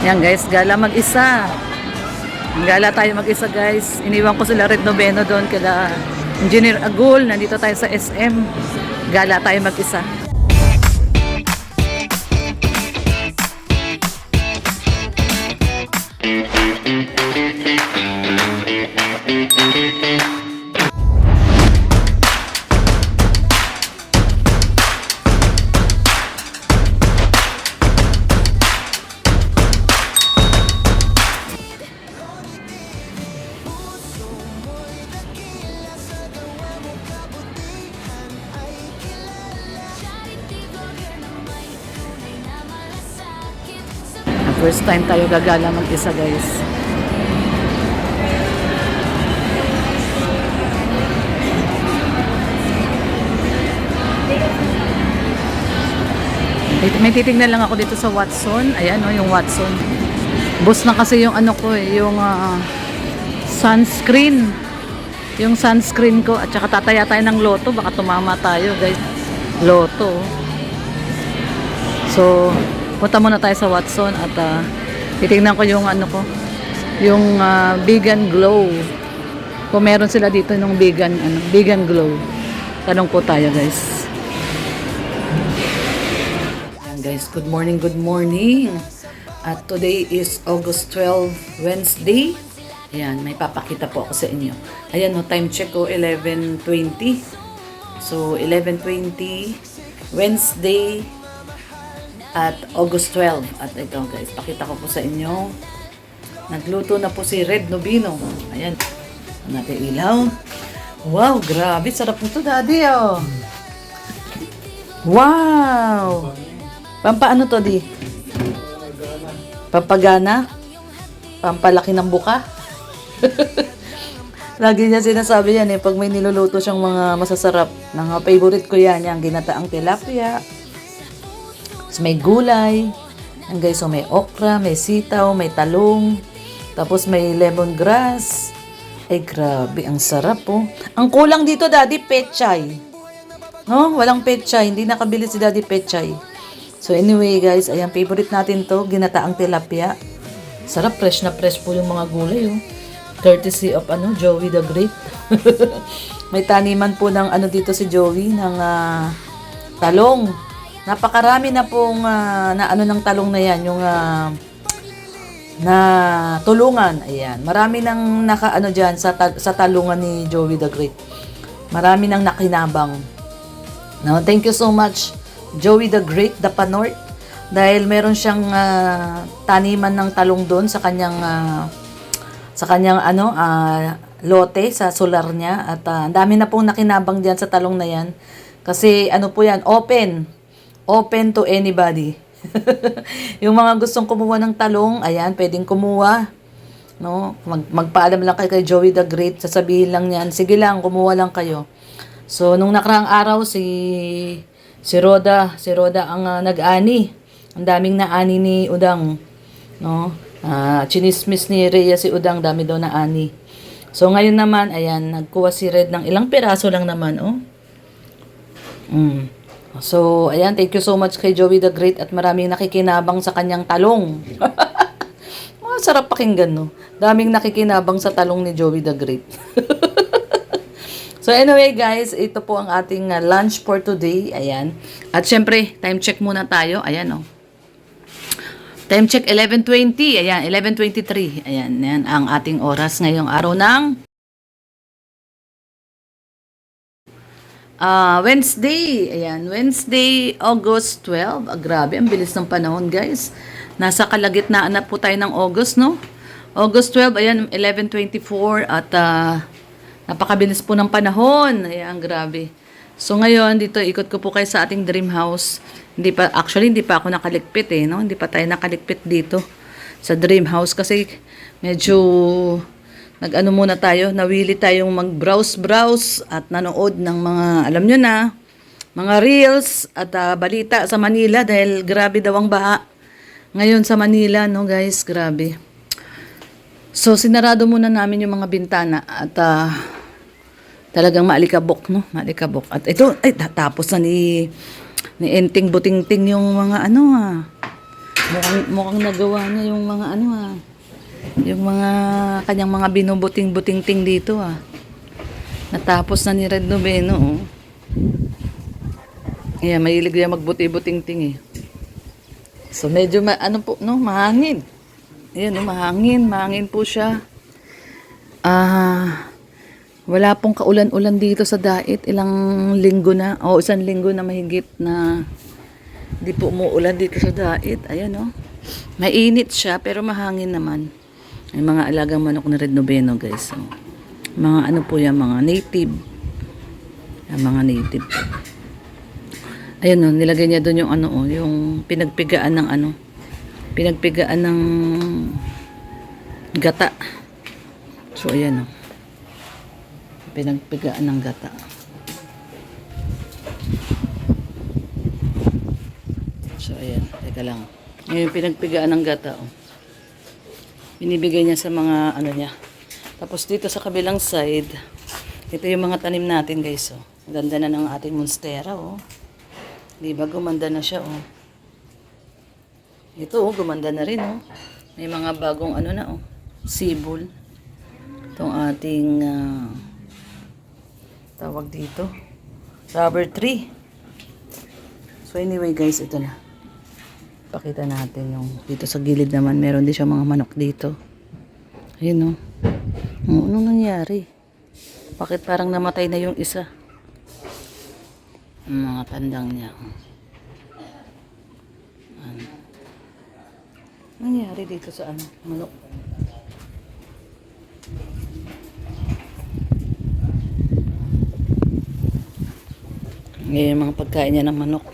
Yan guys, gala mag-isa. Gala tayo mag-isa guys. Iniwan ko sila Red Noveno doon kila Engineer Agul. Nandito tayo sa SM. Gala tayo mag-isa. First time tayo gagala mag-isa guys. May titignan lang ako dito sa Watson. Ayan o, yung Watson. Boss na kasi yung ano ko eh, yung sunscreen. Yung sunscreen ko. At saka tataya tayo ng loto. Baka tumama tayo guys. Loto. So, punta muna tayo sa Watson at titignan ko yung ano ko, yung vegan glow. Kung meron sila dito ng vegan glow. Tanong po tayo, guys. Ayan, guys, good morning, good morning. At today is August 12, Wednesday. Ayan, may papakita po ako sa inyo. Ayan, no, time check ko 11:20. So, 11:20 Wednesday at August 12. At ito guys, pakita ko po sa inyo. Nagluto na po si Red Noveno. Ayan. Natin ilaw. Wow, grabe. Sarap nito, daddy, oh. Wow. Pampaano to, di? Pampagana? Pampalaki ng buka? Lagi niya sinasabi yan eh. Pag may niluluto siyang mga masasarap. Mga favorite ko yan. Yung ginataang tilapia. May gulay. Ang guys, so may okra, may sitaw, may talong. Tapos may lemongrass. Ay, grabe. Ang sarap, oh. Ang kulang dito, daddy, pechay. No? Walang pechay. Hindi nakabili si daddy pechay. So, anyway, guys, ayan, favorite natin to. Ginataang tilapia. Sarap, fresh na fresh po yung mga gulay, oh. Courtesy of, Joey the Great. May taniman po ng, dito si Joey, ng talong. Napakarami na pong ng talong na yan, yung na tulungan. Ayan. Marami nang diyan sa talungan ni Joey the Great. Marami nang nakinabang. No, thank you so much Joey the Great, the Panort, dahil meron siyang taniman ng talong doon sa kanyang lote sa solar niya at ang dami na pong nakinabang diyan sa talong na yan. Kasi po yan, open to anybody. Yung mga gustong kumuha ng talong, ayan, pwedeng kumuha. No? Magpaalam lang kayo kay Joey the Great, sasabihin lang niyan, sige lang, kumuha lang kayo. So, nung nakaraang araw, si Roda ang nag-ani. Ang daming naani ni Udang. No? Chinismis ni Rhea si Udang, dami daw na ani. So, ngayon naman, ayan, nagkuha si Red ng ilang piraso lang naman, oh. So, ayan, thank you so much kay Joey the Great at maraming nakikinabang sa kanyang talong. Masarap pakinggan, no? Daming nakikinabang sa talong ni Joey the Great. So, anyway, guys, ito po ang ating lunch for today. Ayan. At syempre, time check muna tayo. Ayan, no? Time check 11:20. Ayan, 11:23. Ayan, yan ang ating oras ngayong araw ng Wednesday. Ayan, Wednesday, August 12. Grabe, ang bilis ng panahon, guys. Nasa kalagitnaan na po tayo ng August, no? August 12, ayan, 11:24 at napakabilis po ng panahon. Ayan, grabe. So, ngayon, dito, ikot ko po kayo sa ating dream house. Hindi pa ako nakaligpit, eh, no? Hindi pa tayo nakaligpit dito sa dream house kasi medyo muna tayo, nawili tayong mag-browse at nanood ng mga, alam nyo na, mga reels at balita sa Manila dahil grabe daw ang baha ngayon sa Manila, no guys, grabe. So, sinarado muna namin yung mga bintana at talagang maalikabok, no? Maalikabok. At ito, ay, tapos na ni Enting Butingting yung mga Mukhang nagawa niya yung mga ano yung mga kanyang mga binubuting-buting-ting dito Natapos na ni Red Noveno Yeah, mahilig niya magbuti-buting-ting So medyo ano po, no, mahangin. Ayan, no, mahangin po siya. Wala pong kaulan-ulan dito sa Dait. Ilang linggo na, isang linggo na mahigit na di po umuulan dito sa Dait. Ayan, no. Mainit siya, pero mahangin naman. May mga alagang manok na Red Noveno, guys. So, mga ano po yan, mga native. Mga native. Ayan, no, nilagay niya doon yung ano, yung pinagpigaan ng ano. Pinagpigaan ng gata. So, ayan, no. Pinagpigaan ng gata. So, ayan. Teka lang. Yung pinagpigaan ng gata, binibigay niya sa mga ano niya. Tapos dito sa kabilang side, ito yung mga tanim natin, guys. Ganda na ng ating monstera, Diba, gumanda na siya, Ito, gumanda na rin, May mga bagong ano na, sibol. Itong ating tawag dito, rubber tree. So anyway, guys, ito na. Pakita natin yung dito sa gilid naman. Meron din siya mga manok dito. Ayun, anong nangyari? Bakit parang namatay na yung isa? Mga tandang niya. Ano nangyari dito sa ano? Manok. Ngayon mga pagkain niya ng manok.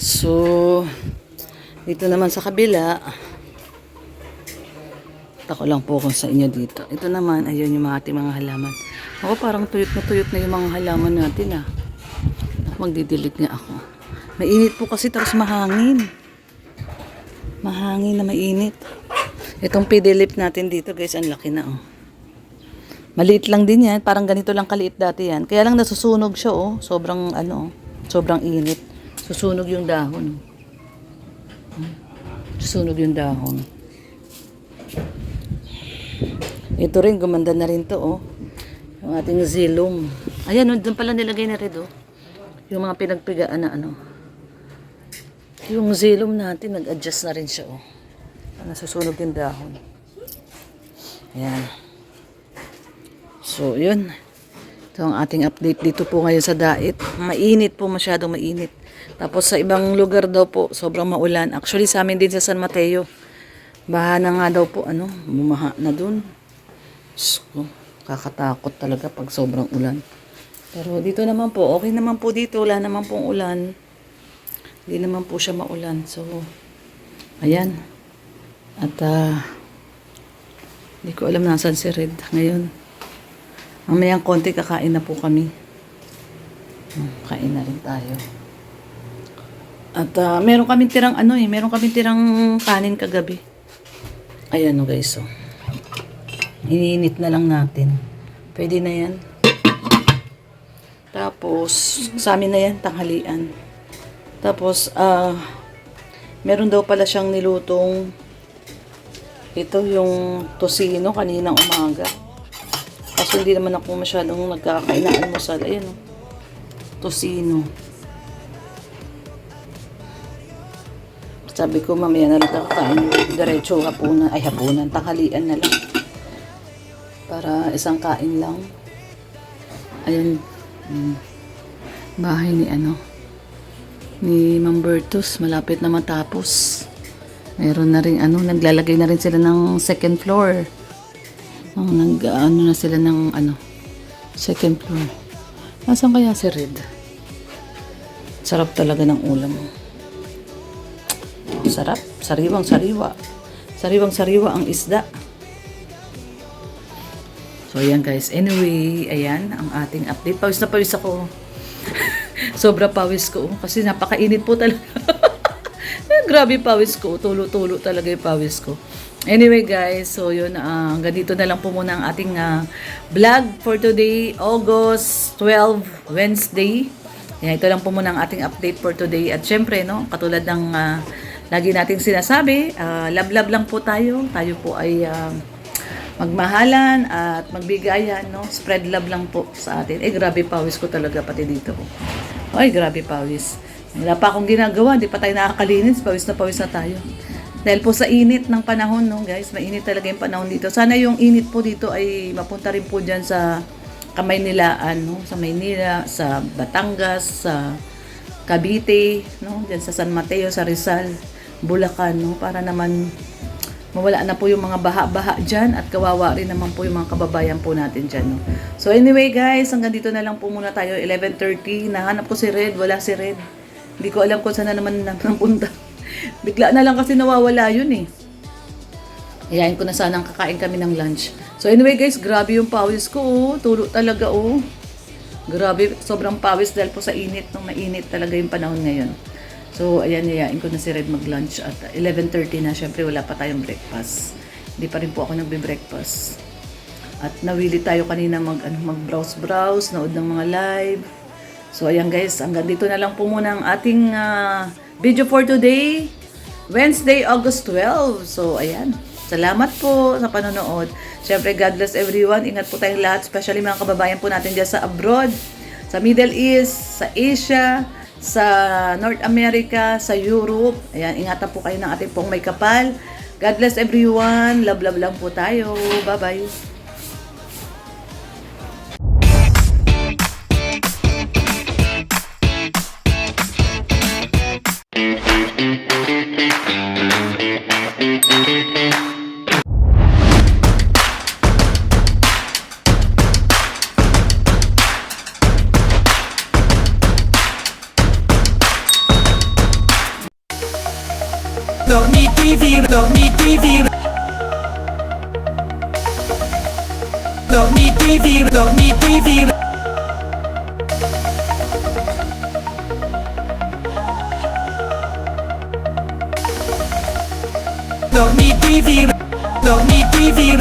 So, dito naman sa kabila, tako lang po kung sa inyo dito. Ito naman, ayun yung ating mga halaman. Ako parang tuyot na yung mga halaman natin Magdidilig nga ako. Mainit po kasi tapos mahangin. Mahangin na mainit. Itong pidilip natin dito, guys, ang laki na Maliit lang din yan. Parang ganito lang kaliit dati yan. Kaya lang nasusunog siya Sobrang sobrang init. Susunog yung dahon. Susunog yung dahon. Ito rin, gumanda na rin to Yung ating zilong. Ayan, doon pala nilagay na rin yung mga pinagpigaan na Yung zilong natin, nag-adjust na rin siya Nasusunog yung dahon. Ayan. So, yun. Ito ang ating update dito po ngayon sa Dait. Mainit po, masyadong mainit. Tapos sa ibang lugar daw po, sobrang maulan. Actually, sa amin din sa San Mateo, baha na nga daw po, bumaha na dun. So, kakatakot talaga pag sobrang ulan. Pero dito naman po, okay naman po dito. Wala naman pong ulan. Hindi naman po siya maulan. So, ayan. At, hindi ko alam nasan si Red ngayon. Mamayang konti kakain na po kami. Kain na rin tayo. At meron kaming tirang meron kaming tirang kanin kagabi. Ayan guys, Iniinit na lang natin. Pwede na yan. Tapos, sa amin na yan, tanghalian. Tapos, meron daw pala siyang nilutong ito yung tosino kaninang umaga. Kasi hindi naman ako masyadong nagkakain na almusal. Ayan tosino. Sabi ko mamaya na lang kakain. Diretso hapunan, tanghalian na lang. Para isang kain lang. Ayan. Bahay ni ni Ma'am Bertus. Malapit na matapos. Meron na rin naglalagay na rin sila ng second floor. Na sila ng second floor. Nasaan kaya si Red? Sarap talaga ng ulam. Sarap. Sariwang-sariwa. Sariwang-sariwa ang isda. So, ayan guys. Anyway, ayan ang ating update. Pawis na pawis ako. Sobra pawis ko. Kasi napakainit po talaga. Grabe pawis ko. Tulo-tulo talaga yung pawis ko. Anyway guys, so yun, hanggang dito na lang po muna ang ating vlog for today, August 12, Wednesday. Yan, ito lang po muna ang ating update for today. At syempre, no, katulad ng lagi nating sinasabi, love-love lang po tayo. Tayo po ay magmahalan at magbigayan, no? Spread love lang po sa atin. Grabe pawis ko talaga pati dito. Ay, grabe pawis. Wala pa akong ginagawa, hindi pa tayo nakakalinis, pawis na tayo. Dahil po sa init ng panahon, no, guys, mainit talaga yung panahon dito. Sana yung init po dito ay mapunta rin po dyan sa Kamaynilaan, no? Sa Maynila, sa Batangas, sa Cavite, no? Dyan sa San Mateo, sa Rizal, Bulacan, no? Para naman mawala na po yung mga baha-baha dyan at kawawa rin naman po yung mga kababayan po natin dyan, no? So anyway guys, hanggang dito na lang po muna tayo, 11:30. Nahanap ko si Red, wala si Red. Hindi ko alam kung saan na naman napunta. Bigla na lang kasi nawawala yun eh. Iyain ko na sanang kakain kami ng lunch. So anyway guys, grabe yung pawis ko, oh. Tulo talaga, oh. Grabe, sobrang pawis dahil po sa init, no? Mainit talaga yung panahon ngayon. So ayan, iyain ko na si Red mag-lunch at 11:30 na. Syempre wala pa tayong breakfast. Hindi pa rin po ako nagbe-breakfast. At nawili tayo kanina mag-browse-browse, nood ng mga live. So ayan guys, hanggang dito na lang po muna ang ating video for today. Wednesday, August 12. So ayan. Salamat po sa panonood. Siyempre, God bless everyone. Ingat po tayong lahat, especially mga kababayan po natin dyan sa abroad, sa Middle East, sa Asia, sa North America, sa Europe. Ayan, ingatan po kayo ng ating pong may kapal. God bless everyone. Love, love lang po tayo. Bye-bye. Dormi TV, dormi TV. Dormi TV, dormi TV. Dormi TV, dormi TV.